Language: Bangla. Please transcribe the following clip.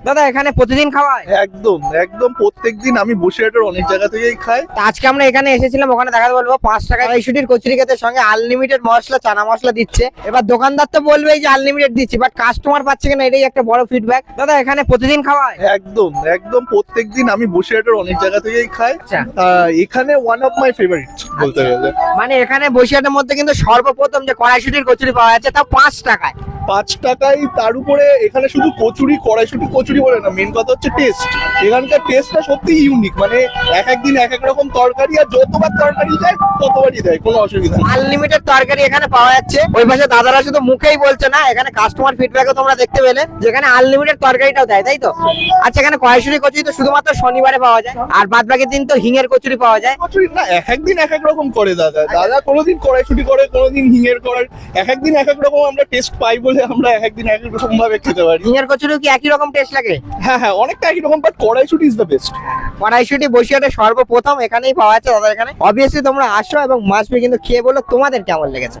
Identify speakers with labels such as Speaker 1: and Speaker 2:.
Speaker 1: দাদা এখানে প্রতিদিন খাওয়া হয়?
Speaker 2: একদম একদম প্রত্যেকদিন আমি বসিরহাটের অনেক জায়গা থেকেই খাই।
Speaker 1: তো আজকে আমরা এখানে এসেছিলাম, ওখানে দেখাতে বলবো 5 টাকা কড়াইশুটির কচুরি খেতে, সঙ্গে আনলিমিটেড মশলা, চানা মশলা দিচ্ছে। এবার দোকানদার তো বলবেই যে আনলিমিটেড দিচ্ছি, বাট কাস্টমার পাচ্ছে কিনা এটাই একটা বড় ফিডব্যাক। দাদা এখানে প্রতিদিন খাওয়া হয়?
Speaker 2: একদম একদম প্রত্যেকদিন আমি বসিরহাটের অনেক জায়গা থেকেই খাই।
Speaker 1: আচ্ছা।
Speaker 2: এখানে ওয়ান অফ মাই ফেভারিট বলতে গেলে।
Speaker 1: মানে এখানে বসিরহাটের মধ্যে কিন্তু সর্বপ্রথম যে কড়াইশুটির কচুরি পাওয়া যাচ্ছে তা 5 টাকায়।
Speaker 2: 5 টাকায়, তার উপরে এখানে শুধু কচুরি, কড়াইশুটি কচুরি বলে না, মেন কথা হচ্ছে টেস্ট। এখানকার টেস্টটা সত্যি ইউনিক, মানে এক এক দিন এক এক রকম তরকারি, আর যতবার তরকারি যায় ততবারই দেয়, কোনো অসুবিধা নেই।
Speaker 1: আনলিমিটেড তরকারি এখানে পাওয়া যাচ্ছে। ওই পাশে দাদারা শুধু মুখেই বলছে না, এখানে কাস্টমার ফিডব্যাকও তোমরা দেখতে পেলে, যেখানে আনলিমিটেড তরকারিটাও দেয়, তাই তো? আচ্ছা, এখানে কড়াইশুটি কচুরি তো শুধুমাত্র শনিবারে পাওয়া যায়, আর বাদ বাকি দিন তো হিঙের কচুরি পাওয়া যায়।
Speaker 2: কচুরি না, এক এক দিন এক এক রকম করে দাদা। দাদা কোনোদিন কড়াইশুটি করে, কোনোদিন হিঙের করে। এক এক দিন এক এক রকম আমরা টেস্ট পাই বলে আমরা এক এক দিন এক এক রকম ভাবে খেতে পারি।
Speaker 1: হিঙের কচুরিও কি একই রকম টেস্ট লাগে?
Speaker 2: হ্যাঁ হ্যাঁ, অনেকটা একই রকম, বাট কড়াইশুটি ইজ দ্য বেস্ট।
Speaker 1: কড়াইশুটি বসিরহাটে সর্বপ্রথম এখানেই পাওয়া যাচ্ছে দাদা এখানে। অবভিয়াসলি তোমরা আসো এবং মাছবি কিন্তু খেয়ে বলো তোমাদের কেমন লেগেছে।